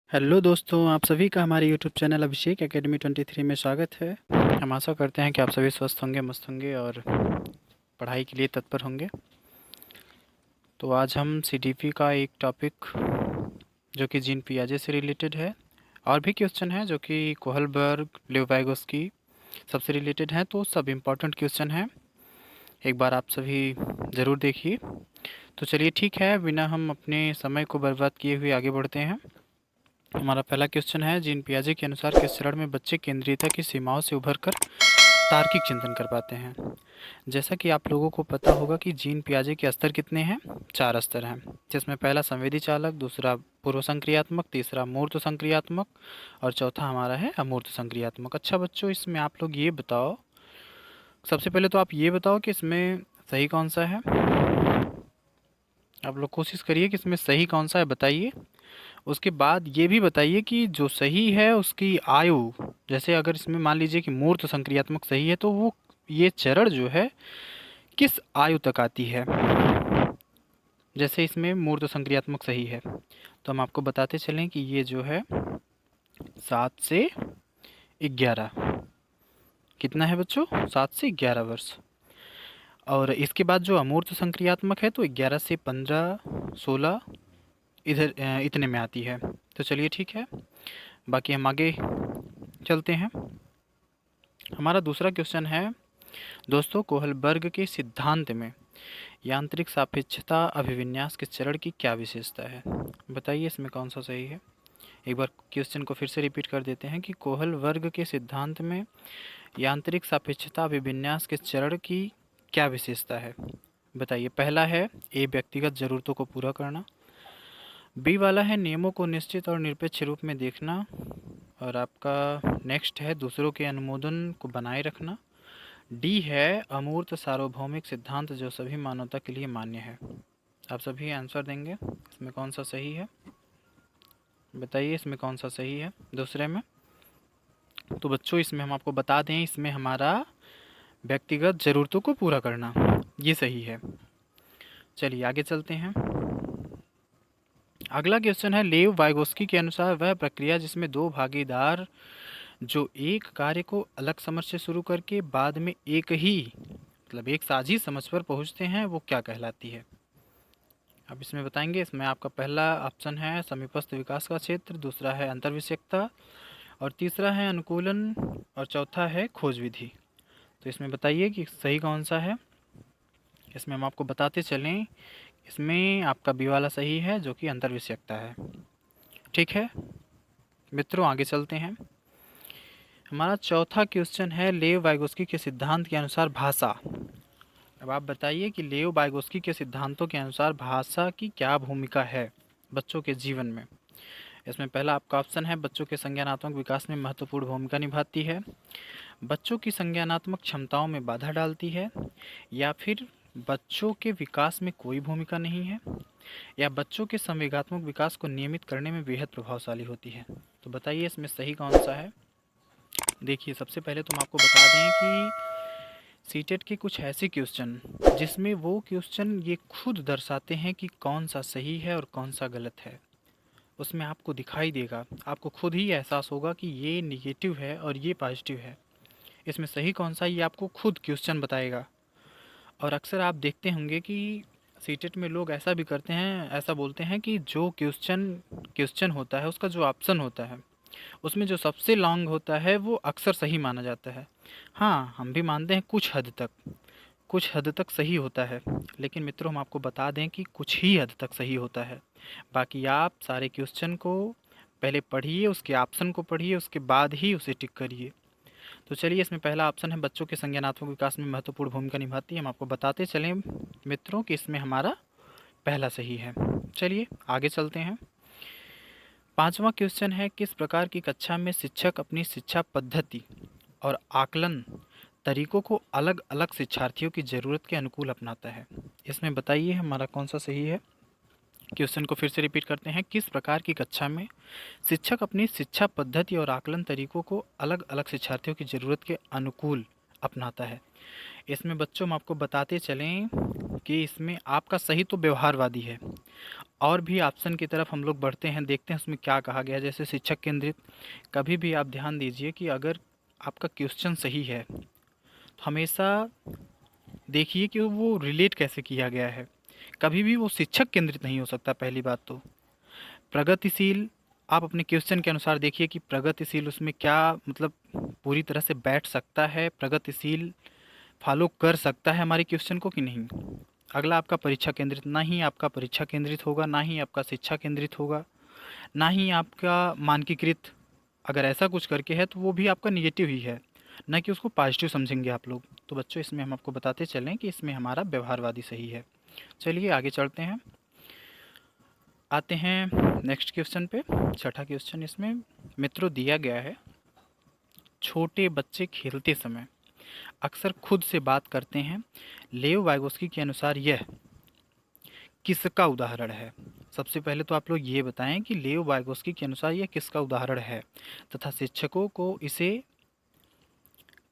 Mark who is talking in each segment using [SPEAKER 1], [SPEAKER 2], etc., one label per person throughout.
[SPEAKER 1] Hello दोस्तों, आप सभी का हमारे यूट्यूब चैनल अभिषेक एकेडमी 23 में स्वागत है। हम आशा करते हैं कि आप सभी स्वस्थ होंगे, मस्त होंगे और पढ़ाई के लिए तत्पर होंगे। तो आज हम सीडीपी का एक टॉपिक जो कि जीन पियाजे से रिलेटेड है, और भी क्वेश्चन है जो कि कोहलबर्ग, लेववाइगोस्की सबसे रिलेटेड हैं, तो सब इम्पोर्टेंट क्वेश्चन हैं। एक बार आप सभी ज़रूर देखिए। तो चलिए ठीक है, बिना हम अपने समय को बर्बाद किए हुए आगे बढ़ते हैं। हमारा पहला क्वेश्चन है, जीन पियाजे के अनुसार किस चरण में बच्चे केंद्रीयता की सीमाओं से उभरकर तार्किक चिंतन कर पाते हैं? जैसा कि आप लोगों को पता होगा कि जीन पियाजे के स्तर कितने हैं? 4 स्तर हैं, जिसमें पहला संवेदी चालक, दूसरा पूर्व संक्रियात्मक, तीसरा मूर्त संक्रियात्मक और चौथा हमारा है अमूर्त संक्रियात्मक। अच्छा बच्चों, इसमें आप लोग ये बताओ, सबसे पहले तो आप ये बताओ कि इसमें सही कौन सा है। आप लोग कोशिश करिए कि इसमें सही कौन सा है, बताइए। उसके बाद ये भी बताइए कि जो सही है उसकी आयु, जैसे अगर इसमें मान लीजिए कि मूर्त संक्रियात्मक सही है तो वो ये चरण जो है किस आयु तक आती है। जैसे इसमें मूर्त संक्रियात्मक सही है तो हम आपको बताते चलें कि ये जो है 7 से 11। कितना है बच्चों? 7 से 11 वर्ष। और इसके बाद जो अमूर्त संक्रियात्मक है तो 11 से 15, 16 इधर इतने में आती है। तो चलिए ठीक है, बाकी हम आगे चलते हैं। हमारा दूसरा क्वेश्चन है दोस्तों, कोहलबर्ग के सिद्धांत में यांत्रिक सापेक्षता अभिविन्यास के चरण की क्या विशेषता है? बताइए इसमें कौन सा सही है। एक बार क्वेश्चन को फिर से रिपीट कर देते हैं कि कोहलबर्ग के सिद्धांत में यांत्रिक सापेक्षता अभिविन्यास के चरण की क्या विशेषता है? बताइए। पहला है ए, व्यक्तिगत जरूरतों को पूरा करना। बी वाला है नियमों को निश्चित और निरपेक्ष रूप में देखना। और आपका नेक्स्ट है दूसरों के अनुमोदन को बनाए रखना। डी है अमूर्त सार्वभौमिक सिद्धांत जो सभी मानवता के लिए मान्य है। आप सभी आंसर देंगे, इसमें कौन सा सही है? बताइए इसमें कौन सा सही है दूसरे में। तो बच्चों इसमें हम आपको बता दें, इसमें हमारा व्यक्तिगत ज़रूरतों को पूरा करना ये सही है। चलिए आगे चलते हैं। अगला क्वेश्चन है, लेव वाइगोस्की के अनुसार वह प्रक्रिया जिसमें दो भागीदार जो एक कार्य को अलग समझ से शुरू करके बाद में एक ही मतलब एक साझी समझ पर पहुंचते हैं वो क्या कहलाती है? अब इसमें बताएंगे। इसमें आपका पहला ऑप्शन है समीपस्थ विकास का क्षेत्र, दूसरा है अंतर्विषयकता और तीसरा है अनुकूलन और चौथा है खोज विधि। तो इसमें बताइए कि सही कौन सा है। इसमें हम आपको बताते चलें, इसमें आपका बी वाला सही है जो कि अंतर्विषयकता है। ठीक है मित्रों, आगे चलते हैं। हमारा चौथा क्वेश्चन है, लेव वाइगोस्की के सिद्धांत के अनुसार भाषा। अब आप बताइए कि लेव वाइगोस्की के सिद्धांतों के अनुसार भाषा की क्या भूमिका है बच्चों के जीवन में। इसमें पहला आपका ऑप्शन है बच्चों के संज्ञानात्मक विकास में महत्वपूर्ण भूमिका निभाती है, बच्चों की संज्ञानात्मक क्षमताओं में बाधा डालती है, या फिर बच्चों के विकास में कोई भूमिका नहीं है, या बच्चों के संवेगात्मक विकास को नियमित करने में बेहद प्रभावशाली होती है। तो बताइए इसमें सही कौन सा है। देखिए सबसे पहले तो हम आपको बता दें कि सीटेट के कुछ ऐसे क्वेश्चन जिसमें वो क्वेश्चन ये खुद दर्शाते हैं कि कौन सा सही है और कौन सा गलत है, उसमें आपको दिखाई देगा, आपको खुद ही एहसास होगा कि ये निगेटिव है और ये पॉजिटिव है। इसमें सही कौन सा ये आपको खुद क्वेश्चन बताएगा। और अक्सर आप देखते होंगे कि सीटेट में लोग ऐसा भी करते हैं, ऐसा बोलते हैं कि जो क्वेश्चन क्वेश्चन होता है उसका जो ऑप्शन होता है उसमें जो सबसे लॉन्ग होता है वो अक्सर सही माना जाता है। हाँ, हम भी मानते हैं कुछ हद तक सही होता है, लेकिन मित्रों हम आपको बता दें कि कुछ ही हद तक सही होता है। बाकी आप सारे क्वेश्चन को पहले पढ़िए, उसके ऑप्शन को पढ़िए, उसके बाद ही उसे टिक करिए। तो चलिए, इसमें पहला ऑप्शन है बच्चों के संज्ञानात्मक विकास में महत्वपूर्ण भूमिका निभाती है। हम आपको बताते चलें मित्रों कि इसमें हमारा पहला सही है। चलिए आगे चलते हैं। पांचवा क्वेश्चन है, किस प्रकार की कक्षा में शिक्षक अपनी शिक्षा पद्धति और आकलन तरीकों को अलग अलग शिक्षार्थियों की ज़रूरत के अनुकूल अपनाता है? इसमें बताइए हमारा कौन सा सही है। क्वेश्चन को फिर से रिपीट करते हैं, किस प्रकार की कक्षा में शिक्षक अपनी शिक्षा पद्धति और आकलन तरीकों को अलग अलग शिक्षार्थियों की ज़रूरत के अनुकूल अपनाता है। इसमें बच्चों हम आपको बताते चलें कि इसमें आपका सही तो व्यवहारवादी है, और भी ऑप्शन की तरफ हम लोग बढ़ते हैं, देखते हैं उसमें क्या कहा गया है। जैसे शिक्षक केंद्रित, कभी भी आप ध्यान दीजिए कि अगर आपका क्वेश्चन सही है तो हमेशा देखिए कि वो रिलेट कैसे किया गया है। कभी भी वो शिक्षक केंद्रित नहीं हो सकता, पहली बात तो। प्रगतिशील, आप अपने क्वेश्चन के अनुसार देखिए कि प्रगतिशील उसमें क्या मतलब पूरी तरह से बैठ सकता है, प्रगतिशील फॉलो कर सकता है हमारे क्वेश्चन को कि नहीं। अगला आपका परीक्षा केंद्रित, ना ही आपका परीक्षा केंद्रित होगा, ना ही आपका शिक्षा केंद्रित होगा, ना ही आपका मानकीकृत। अगर ऐसा कुछ करके है तो वो भी आपका निगेटिव ही है, ना कि उसको पॉजिटिव समझेंगे आप लोग। तो बच्चों इसमें हम आपको बताते चलें कि इसमें हमारा व्यवहारवादी सही है। चलिए आगे चलते हैं, आते हैं नेक्स्ट क्वेश्चन पे। छठा क्वेश्चन इसमें मित्रों दिया गया है, छोटे बच्चे खेलते समय अक्सर खुद से बात करते हैं। लेव वाइगोस्की के अनुसार यह किसका उदाहरण है? सबसे पहले तो आप लोग ये बताएं कि लेव वाइगोस्की के अनुसार यह किसका उदाहरण है, तथा शिक्षकों को इसे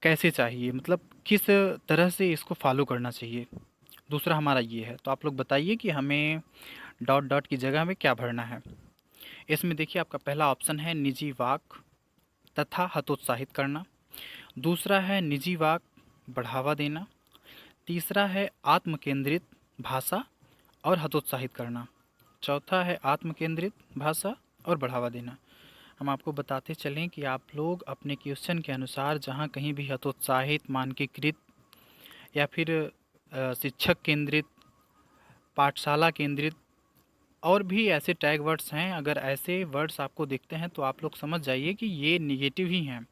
[SPEAKER 1] कैसे चाहिए, मतलब किस तरह से इसको फॉलो करना चाहिए। दूसरा हमारा ये है, तो आप लोग बताइए कि हमें डॉट डॉट की जगह में क्या भरना है। इसमें देखिए आपका पहला ऑप्शन है निजी वाक तथा हतोत्साहित करना। दूसरा है निजी वाक बढ़ावा देना। तीसरा है आत्म केंद्रित भाषा और हतोत्साहित करना। चौथा है आत्म केंद्रित भाषा और बढ़ावा देना। हम आपको बताते चलें कि आप लोग अपने क्वेश्चन के अनुसार जहाँ कहीं भी हतोत्साहित, मानकीकृत या फिर शिक्षक केंद्रित, पाठशाला केंद्रित और भी ऐसे टैग वर्ड्स हैं, अगर ऐसे वर्ड्स आपको दिखते हैं तो आप लोग समझ जाइए कि ये निगेटिव ही हैं।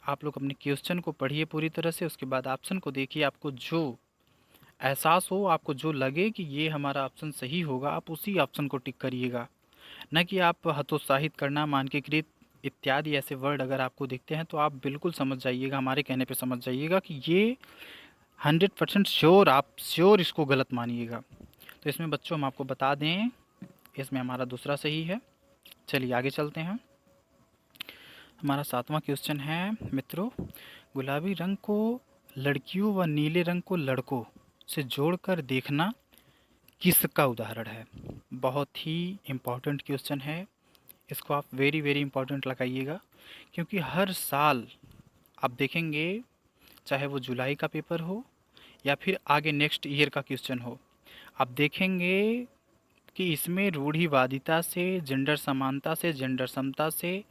[SPEAKER 1] आप लोग अपने क्वेश्चन को पढ़िए पूरी तरह से, उसके बाद ऑप्शन को देखिए, आपको जो एहसास हो, आपको जो लगे कि ये हमारा ऑप्शन सही होगा, आप उसी ऑप्शन को टिक करिएगा। न कि आप हतोत्साहित करना, मानकीकृत इत्यादि ऐसे वर्ड अगर आपको दिखते हैं तो आप बिल्कुल समझ जाइएगा, हमारे कहने पे समझ जाइएगा कि ये 100% श्योर, आप श्योर इसको गलत मानिएगा। तो इसमें बच्चों हम आपको बता दें, इसमें हमारा दूसरा सही है। चलिए आगे चलते हैं। हमारा सातवां क्वेश्चन है मित्रों, गुलाबी रंग को लड़कियों व नीले रंग को लड़कों से जोड़कर देखना किसका उदाहरण है? बहुत ही इम्पोर्टेंट क्वेश्चन है, इसको आप वेरी वेरी इंपॉर्टेंट लगाइएगा, क्योंकि हर साल आप देखेंगे, चाहे वो जुलाई का पेपर हो या फिर आगे नेक्स्ट ईयर का क्वेश्चन हो, आप देखेंगे कि इसमें रूढ़िवादिता से, जेंडर समानता से, जेंडर समता से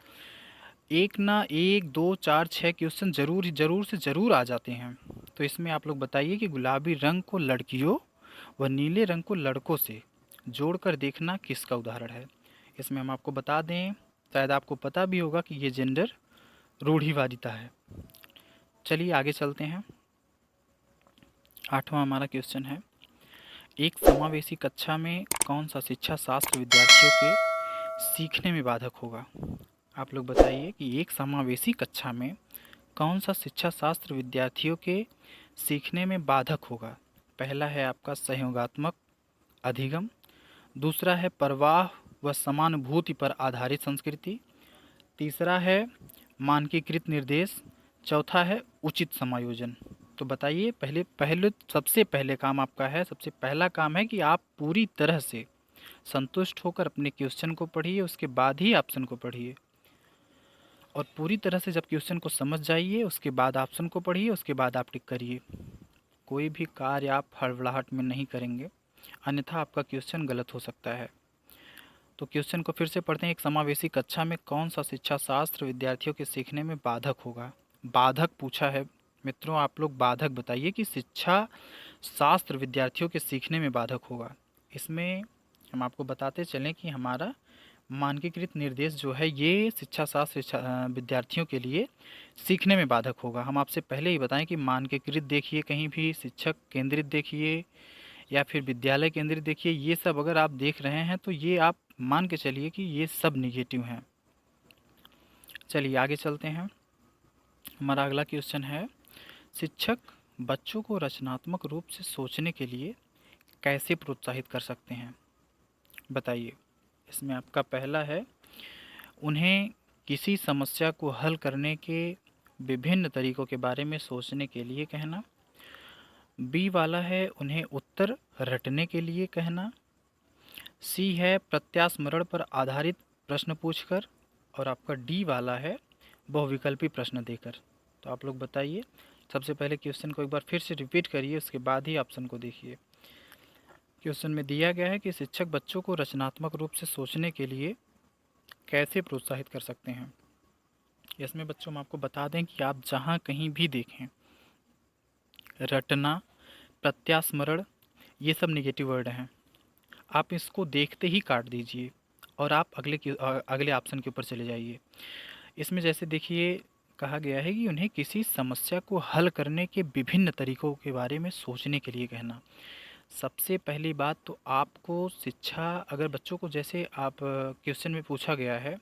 [SPEAKER 1] एक ना एक, दो, चार, छः क्वेश्चन जरूर जरूर से ज़रूर आ जाते हैं। तो इसमें आप लोग बताइए कि गुलाबी रंग को लड़कियों व नीले रंग को लड़कों से जोड़कर देखना किसका उदाहरण है। इसमें हम आपको बता दें, शायद आपको पता भी होगा कि ये जेंडर रूढ़िवादिता है। चलिए आगे चलते हैं। आठवां हमारा क्वेश्चन है, एक समावेशी कक्षा में कौन सा शिक्षा शास्त्र विद्यार्थियों के सीखने में बाधक होगा? आप लोग बताइए कि एक समावेशी कक्षा में कौन सा शिक्षा शास्त्र विद्यार्थियों के सीखने में बाधक होगा? पहला है आपका सहयोगात्मक अधिगम। दूसरा है परवाह व समानुभूति पर आधारित संस्कृति। तीसरा है मानकीकृत निर्देश। चौथा है उचित समायोजन। तो बताइए, पहले पहले सबसे पहले काम आपका है, सबसे पहला काम है कि आप पूरी तरह से संतुष्ट होकर अपने क्वेश्चन को पढ़िए, उसके बाद ही ऑप्शन को पढ़िए। और पूरी तरह से जब क्वेश्चन को समझ जाइए, उसके बाद ऑप्शन को पढ़िए, उसके बाद आप टिक करिए। कोई भी कार्य आप हड़बड़ाहट में नहीं करेंगे, अन्यथा आपका क्वेश्चन गलत हो सकता है। तो क्वेश्चन को फिर से पढ़ते हैं, एक समावेशी कक्षा में कौन सा शिक्षा शास्त्र विद्यार्थियों के सीखने में बाधक होगा? बाधक पूछा है मित्रों, आप लोग बाधक बताइए कि शिक्षा शास्त्र विद्यार्थियों के सीखने में बाधक होगा। इसमें हम आपको बताते चलें कि हमारा मानकीकृत निर्देश जो है ये शिक्षा शास्त्र विद्यार्थियों के लिए सीखने में बाधक होगा। हम आपसे पहले ही बताएं कि मानकीकृत देखिए, कहीं भी शिक्षक केंद्रित देखिए या फिर विद्यालय केंद्रित देखिए, ये सब अगर आप देख रहे हैं तो ये आप मान के चलिए कि ये सब निगेटिव हैं। चलिए आगे चलते हैं। हमारा अगला क्वेश्चन है, शिक्षक बच्चों को रचनात्मक रूप से सोचने के लिए कैसे प्रोत्साहित कर सकते हैं? बताइए। इसमें आपका पहला है, उन्हें किसी समस्या को हल करने के विभिन्न तरीकों के बारे में सोचने के लिए कहना। बी वाला है उन्हें उत्तर रटने के लिए कहना। सी है प्रत्यास्मरण पर आधारित प्रश्न पूछकर। और आपका डी वाला है बहुविकल्पी प्रश्न देकर। तो आप लोग बताइए, सबसे पहले क्वेश्चन को एक बार फिर से रिपीट करिए, उसके बाद ही ऑप्शन को देखिए। क्वेश्चन में दिया गया है कि शिक्षक बच्चों को रचनात्मक रूप से सोचने के लिए कैसे प्रोत्साहित कर सकते हैं। इसमें बच्चों हम आपको बता दें कि आप जहाँ कहीं भी देखें रटना, प्रत्यास्मरण, ये सब नेगेटिव वर्ड हैं। आप इसको देखते ही काट दीजिए और आप अगले ऑप्शन के ऊपर चले जाइए। इसमें जैसे देखिए कहा गया है कि उन्हें किसी समस्या को हल करने के विभिन्न तरीकों के बारे में सोचने के लिए कहना। सबसे पहली बात तो आपको शिक्षा, अगर बच्चों को जैसे आप क्वेश्चन में पूछा गया है,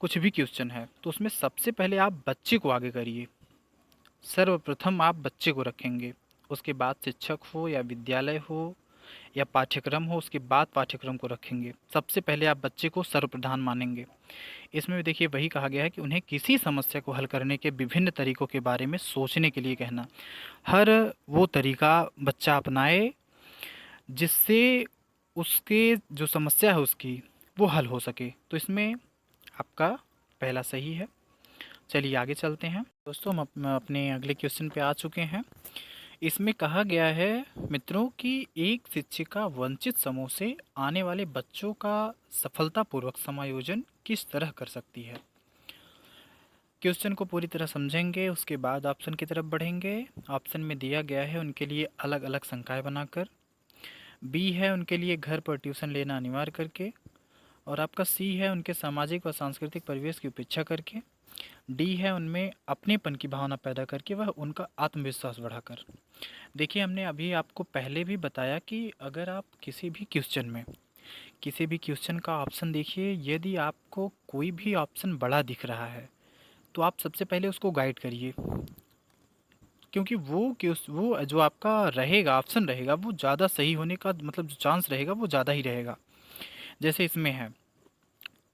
[SPEAKER 1] कुछ भी क्वेश्चन है तो उसमें सबसे पहले आप बच्चे को आगे करिए। सर्वप्रथम आप बच्चे को रखेंगे, उसके बाद शिक्षक हो या विद्यालय हो या पाठ्यक्रम हो, उसके बाद पाठ्यक्रम को रखेंगे। सबसे पहले आप बच्चे को सर्वप्रधान मानेंगे। इसमें भी देखिए वही कहा गया है कि उन्हें किसी समस्या को हल करने के विभिन्न तरीकों के बारे में सोचने के लिए कहना। हर वो तरीका बच्चा अपनाए जिससे उसके जो समस्या है उसकी वो हल हो सके। तो इसमें आपका पहला सही है। चलिए आगे चलते हैं दोस्तों, हम अपने अगले क्वेश्चन पे आ चुके हैं। इसमें कहा गया है मित्रों कि एक शिक्षिका वंचित समूह से आने वाले बच्चों का सफलतापूर्वक समायोजन किस तरह कर सकती है। क्वेश्चन को पूरी तरह समझेंगे, उसके बाद ऑप्शन की तरफ बढ़ेंगे। ऑप्शन में दिया गया है उनके लिए अलग अलग संकाय बनाकर। बी है उनके लिए घर पर ट्यूशन लेना अनिवार्य करके। और आपका सी है उनके सामाजिक व सांस्कृतिक परिवेश की उपेक्षा करके। डी है उनमें अपनेपन की भावना पैदा करके वह उनका आत्मविश्वास बढ़ाकर। देखिए हमने अभी आपको पहले भी बताया कि अगर आप किसी भी क्वेश्चन का ऑप्शन देखिए, यदि आपको कोई भी ऑप्शन बड़ा दिख रहा है तो आप सबसे पहले उसको गाइड करिए, क्योंकि वो जो आपका रहेगा ऑप्शन रहेगा वो ज़्यादा सही होने का मतलब जो चांस रहेगा वो ज़्यादा ही रहेगा। जैसे इसमें है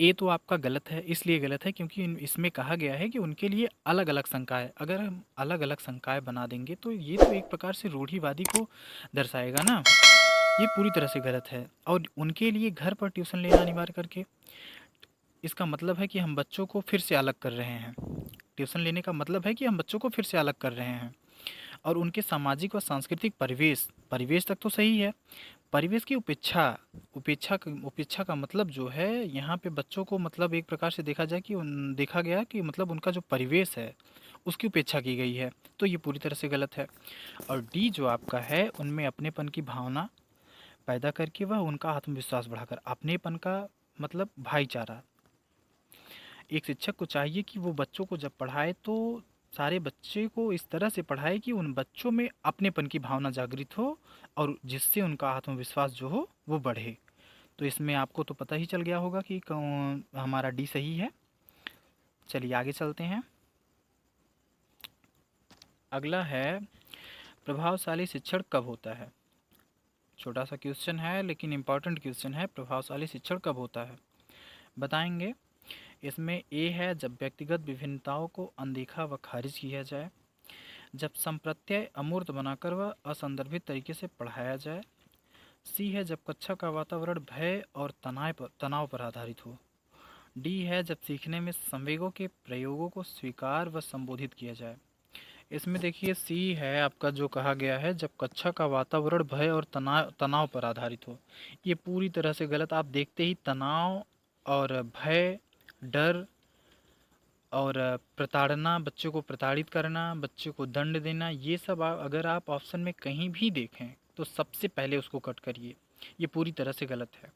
[SPEAKER 1] ए, तो आपका गलत है, इसलिए गलत है क्योंकि इसमें कहा गया है कि उनके लिए अलग अलग संकाय। अगर हम अलग अलग संकाय बना देंगे तो ये तो एक प्रकार से रूढ़िवादी को दर्शाएगा ना, ये पूरी तरह से गलत है। और उनके लिए घर पर ट्यूशन लेना अनिवार्य करके, इसका मतलब है कि हम बच्चों को फिर से अलग कर रहे हैं। ट्यूशन लेने का मतलब है कि हम बच्चों को फिर से अलग कर रहे हैं। और उनके सामाजिक और सांस्कृतिक परिवेश, परिवेश तक तो सही है। परिवेश की उपेक्षा, उपेक्षा का मतलब जो है यहाँ पे बच्चों को मतलब एक प्रकार से देखा जाए कि देखा गया कि मतलब उनका जो परिवेश है उसकी उपेक्षा की गई है, तो ये पूरी तरह से गलत है। और डी जो आपका है उनमें अपनेपन की भावना पैदा करके वह उनका आत्मविश्वास बढ़ाकर। अपनेपन का मतलब भाईचारा। एक शिक्षक को चाहिए कि वो बच्चों को जब पढ़ाए तो सारे बच्चे को इस तरह से पढ़ाए कि उन बच्चों में अपनेपन की भावना जागृत हो और जिससे उनका आत्मविश्वास जो हो वो बढ़े। तो इसमें आपको तो पता ही चल गया होगा कि हमारा डी सही है। चलिए आगे चलते हैं। अगला है प्रभावशाली शिक्षण कब होता है। छोटा सा क्वेश्चन है लेकिन इम्पॉर्टेंट क्वेश्चन है। प्रभावशाली शिक्षण कब होता है बताएंगे। इसमें ए है जब व्यक्तिगत विभिन्नताओं को अनदेखा व खारिज किया जाए, जब संप्रत्यय अमूर्त बनाकर व असंदर्भित तरीके से पढ़ाया जाए। सी है जब कक्षा का वातावरण भय और तनाव पर आधारित हो। डी है जब सीखने में संवेगों के प्रयोगों को स्वीकार व संबोधित किया जाए। इसमें देखिए सी है आपका जो कहा गया है जब कक्षा का वातावरण भय और तनाव पर आधारित हो। ये पूरी तरह से गलत। आप देखते ही तनाव और भय, डर और प्रताड़ना, बच्चों को प्रताड़ित करना, बच्चों को दंड देना, ये सब अगर आप ऑप्शन में कहीं भी देखें तो सबसे पहले उसको कट करिए। ये पूरी तरह से गलत है।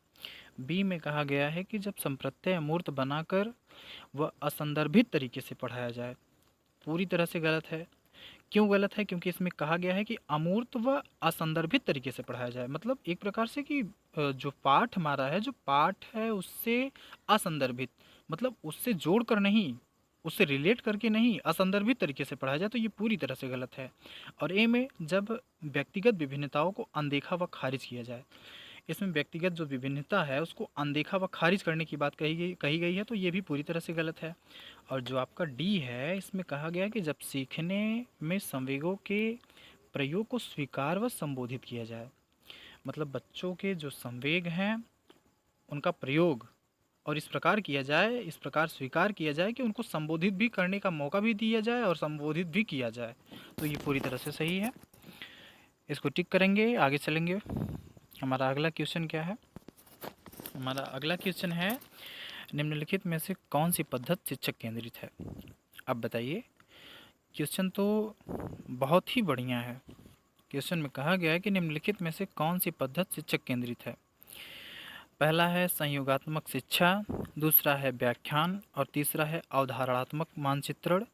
[SPEAKER 1] बी में कहा गया है कि जब संप्रत्यय अमूर्त बनाकर वह असंदर्भित तरीके से पढ़ाया जाए, पूरी तरह से गलत है। क्यों गलत है? क्योंकि इसमें कहा गया है कि अमूर्त व असंदर्भित तरीके से पढ़ाया जाए, मतलब एक प्रकार से कि जो पाठ हमारा है, जो पाठ है उससे असंदर्भित, मतलब उससे जोड़कर नहीं, उससे रिलेट करके नहीं, असंदर्भित तरीके से पढ़ाया जाए, तो ये पूरी तरह से गलत है। और ए में जब व्यक्तिगत विभिन्नताओं को अनदेखा व खारिज किया जाए, इसमें व्यक्तिगत जो विभिन्नता है उसको अनदेखा व खारिज करने की बात कही गई है, तो ये भी पूरी तरह से गलत है। और जो आपका डी है, इसमें कहा गया है कि जब सीखने में संवेगों के प्रयोग को स्वीकार व संबोधित किया जाए, मतलब बच्चों के जो संवेग हैं उनका प्रयोग और इस प्रकार किया जाए, इस प्रकार स्वीकार किया जाए कि उनको संबोधित भी करने का मौका भी दिया जाए और संबोधित भी किया जाए, तो ये पूरी तरह से सही है। इसको टिक करेंगे, आगे चलेंगे। हमारा अगला क्वेश्चन क्या है? हमारा अगला क्वेश्चन है, निम्नलिखित में से कौन सी पद्धति शिक्षक केंद्रित है? अब बताइए। क्वेश्चन तो बहुत ही बढ़िया है। क्वेश्चन में कहा गया है कि निम्नलिखित में से कौन सी पद्धति शिक्षक केंद्रित है? पहला है संयोगात्मक शिक्षा, दूसरा है व्याख्यान और तीसरा है अवधारणात्मक मानचित्रण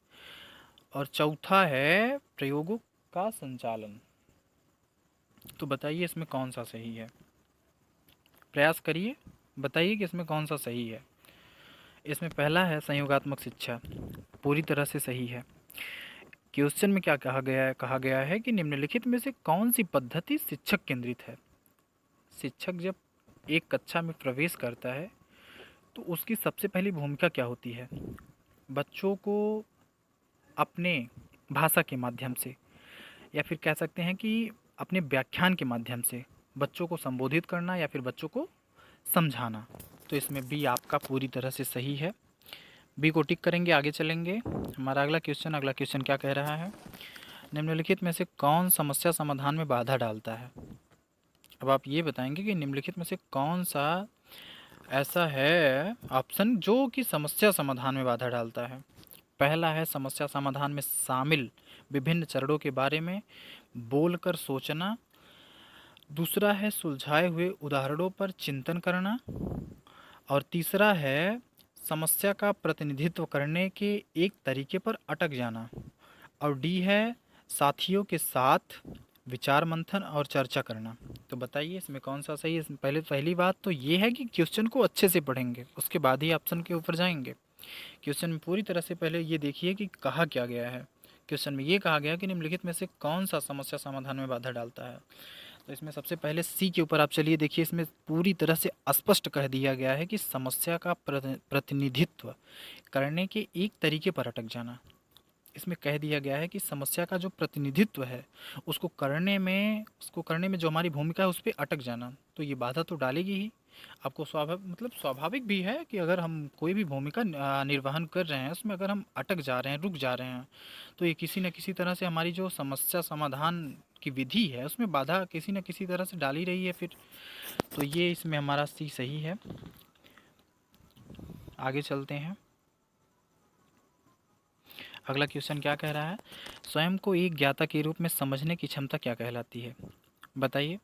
[SPEAKER 1] और चौथा है प्रयोगों का संचालन। तो बताइए इसमें कौन सा सही है? प्रयास करिए, बताइए कि इसमें कौन सा सही है। इसमें पहला है संयोगात्मक शिक्षा, पूरी तरह से सही है। क्वेश्चन में क्या कहा गया है कि निम्नलिखित में से कौन सी पद्धति शिक्षक केंद्रित है? शिक्षक जब एक कक्षा में प्रवेश करता है तो उसकी सबसे पहली भूमिका क्या होती है? बच्चों को अपने भाषा के माध्यम से, या फिर कह सकते हैं कि अपने व्याख्यान के माध्यम से बच्चों को संबोधित करना या फिर बच्चों को समझाना। तो इसमें बी आपका पूरी तरह से सही है। बी को टिक करेंगे, आगे चलेंगे। हमारा अगला क्वेश्चन क्या कह रहा है? निम्नलिखित में से कौन समस्या समाधान में बाधा डालता है? अब आप ये बताएंगे कि निम्नलिखित में से कौन सा ऐसा है ऑप्शन जो कि समस्या समाधान में बाधा डालता है। पहला है समस्या समाधान में शामिल विभिन्न चरणों के बारे में बोलकर सोचना, दूसरा है सुलझाए हुए उदाहरणों पर चिंतन करना और तीसरा है समस्या का प्रतिनिधित्व करने के एक तरीके पर अटक जाना और डी है साथियों के साथ विचार मंथन और चर्चा करना। तो बताइए इसमें कौन सा सही है? इसमें पहली बात तो ये है कि क्वेश्चन को अच्छे से पढ़ेंगे, उसके बाद ही ऑप्शन के ऊपर जाएंगे। क्वेश्चन में पूरी तरह से पहले ये देखिए कि कहा क्या गया है। क्वेश्चन में ये कहा गया कि निम्नलिखित में से कौन सा समस्या समाधान में बाधा डालता है। तो इसमें सबसे पहले सी के ऊपर आप चलिए देखिए, इसमें पूरी तरह से स्पष्ट कह दिया गया है कि समस्या का प्रतिनिधित्व करने के एक तरीके पर अटक जाना। इसमें कह दिया गया है कि समस्या का जो प्रतिनिधित्व है उसको करने में जो हमारी भूमिका है उस पर अटक जाना, तो ये बाधा तो डालेगी ही। आपको स्वाभाविक भी है कि अगर हम कोई भी भूमिका निर्वहन कर रहे हैं उसमें अगर हम अटक जा रहे हैं, रुक जा रहे हैं, तो ये किसी न किसी तरह से हमारी जो समस्या समाधान की विधि है उसमें बाधा किसी न किसी तरह से डाल ही रही है फिर। तो ये इसमें हमारा सी सही है। आगे चलते हैं। अगला क्वेश्चन क्या कह रहा है? स्वयं को एक ज्ञाता के रूप में समझने की क्षमता क्या कहलाती है? बताइए।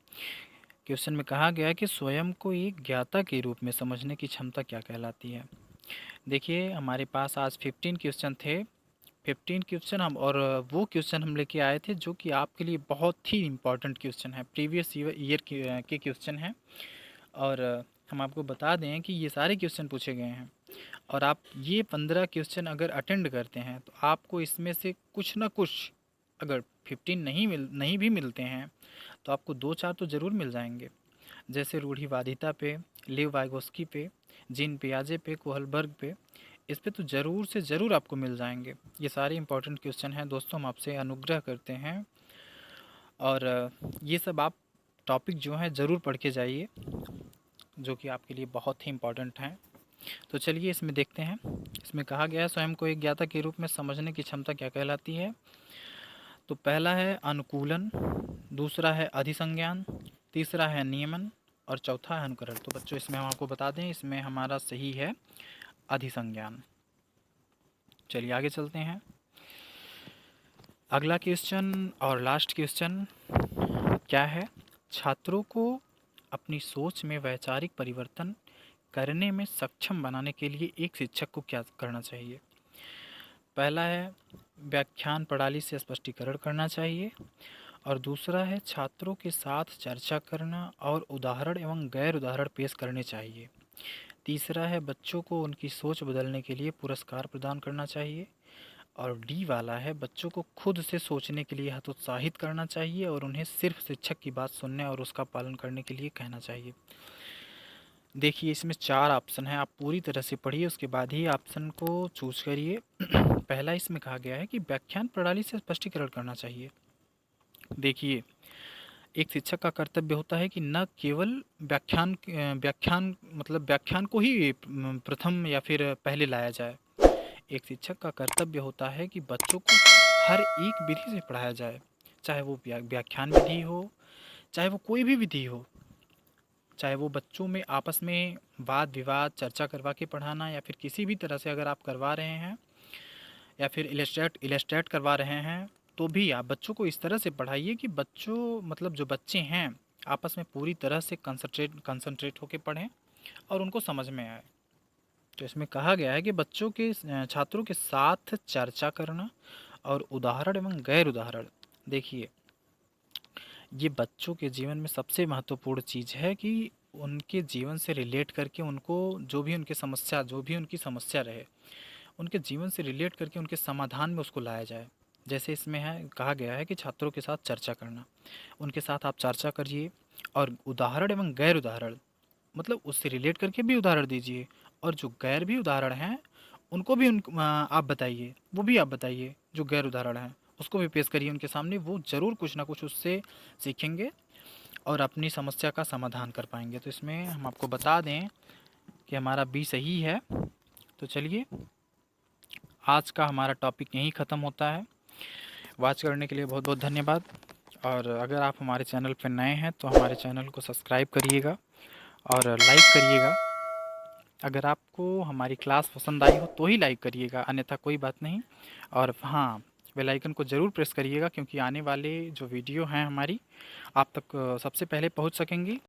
[SPEAKER 1] क्वेश्चन में कहा गया है कि स्वयं को एक ज्ञाता के रूप में समझने की क्षमता क्या कहलाती है। देखिए हमारे पास आज 15 क्वेश्चन थे। 15 क्वेश्चन हम और वो क्वेश्चन हम लेके आए थे जो कि आपके लिए बहुत ही इम्पोर्टेंट क्वेश्चन है, प्रीवियस ईयर के क्वेश्चन हैं। और हम आपको बता दें कि ये सारे क्वेश्चन पूछे गए हैं और आप ये 15 क्वेश्चन अगर अटेंड करते हैं तो आपको इसमें से कुछ ना कुछ, अगर 15 नहीं भी मिलते हैं तो आपको 2-4 तो ज़रूर मिल जाएंगे। जैसे रूढ़िवादिता पे, लेव वाइगोस्की पे, जीन पियाजे पे, कोहलबर्ग पे, इस पे तो ज़रूर से ज़रूर आपको मिल जाएंगे। ये सारे इंपॉर्टेंट क्वेश्चन हैं दोस्तों, हम आपसे अनुग्रह करते हैं और ये सब आप टॉपिक जो हैं ज़रूर पढ़ के जाइए, जो कि आपके लिए बहुत ही इम्पोर्टेंट हैं। तो चलिए इसमें देखते हैं। इसमें कहा गया है स्वयं को एक ज्ञाता के रूप में समझने की क्षमता क्या कहलाती है। तो पहला है अनुकूलन, दूसरा है अधिसंज्ञान, तीसरा है नियमन और चौथा है अनुकरण। तो बच्चों इसमें हम आपको बता दें, इसमें हमारा सही है अधिसंज्ञान। चलिए आगे चलते हैं। अगला क्वेश्चन और लास्ट क्वेश्चन क्या है? छात्रों को अपनी सोच में वैचारिक परिवर्तन करने में सक्षम बनाने के लिए एक शिक्षक को क्या करना चाहिए? पहला है व्याख्यान प्रणाली से स्पष्टीकरण करना चाहिए और दूसरा है छात्रों के साथ चर्चा करना और उदाहरण एवं गैर उदाहरण पेश करने चाहिए। तीसरा है बच्चों को उनकी सोच बदलने के लिए पुरस्कार प्रदान करना चाहिए और डी वाला है, बच्चों को खुद से सोचने के लिए हतोत्साहित करना चाहिए और उन्हें सिर्फ शिक्षक की बात सुनने और उसका पालन करने के लिए कहना चाहिए। देखिए इसमें 4 ऑप्शन हैं, आप पूरी तरह से पढ़िए उसके बाद ही ऑप्शन को चूज़ करिए। पहला इसमें कहा गया है कि व्याख्यान प्रणाली से स्पष्टीकरण करना चाहिए। देखिए, एक शिक्षक का कर्तव्य होता है कि न केवल व्याख्यान मतलब व्याख्यान को ही प्रथम या फिर पहले लाया जाए। एक शिक्षक का कर्तव्य होता है कि बच्चों को हर एक विधि से पढ़ाया जाए, चाहे वो व्याख्यान विधि हो, चाहे वो कोई भी विधि हो, चाहे वो बच्चों में आपस में वाद विवाद चर्चा करवा के पढ़ाना या फिर किसी भी तरह से अगर आप करवा रहे हैं या फिर इलस्ट्रेट करवा रहे हैं, तो भी आप बच्चों को इस तरह से पढ़ाइए कि बच्चों मतलब जो बच्चे हैं आपस में पूरी तरह से कंसंट्रेट होकर पढ़ें और उनको समझ में आए। तो इसमें कहा गया है कि बच्चों के छात्रों के साथ चर्चा करना और उदाहरण एवं गैर उदाहरण। देखिए, ये बच्चों के जीवन में सबसे महत्वपूर्ण चीज़ है कि उनके जीवन से रिलेट करके उनको जो भी उनकी समस्या रहे, उनके जीवन से रिलेट करके उनके समाधान में उसको लाया जाए। जैसे इसमें है कहा गया है कि छात्रों के साथ चर्चा करना, उनके साथ आप चर्चा करिए और उदाहरण एवं गैर उदाहरण मतलब उससे रिलेट करके भी उदाहरण दीजिए और जो गैर भी उदाहरण हैं उनको भी आप बताइए, वो भी आप बताइए जो गैर उदाहरण हैं उसको भी पेश करिए उनके सामने, वो ज़रूर कुछ ना कुछ उससे सीखेंगे और अपनी समस्या का समाधान कर पाएंगे। तो इसमें हम आपको बता दें कि हमारा बी सही है। तो चलिए, आज का हमारा टॉपिक यहीं ख़त्म होता है। वॉच करने के लिए बहुत बहुत धन्यवाद। और अगर आप हमारे चैनल पर नए हैं तो हमारे चैनल को सब्सक्राइब करिएगा और लाइक करिएगा। अगर आपको हमारी क्लास पसंद आई हो तो ही लाइक करिएगा, अन्यथा कोई बात नहीं। और हाँ, बेल आइकन को ज़रूर प्रेस करिएगा क्योंकि आने वाले जो वीडियो हैं हमारी आप तक सबसे पहले पहुंच सकेंगी।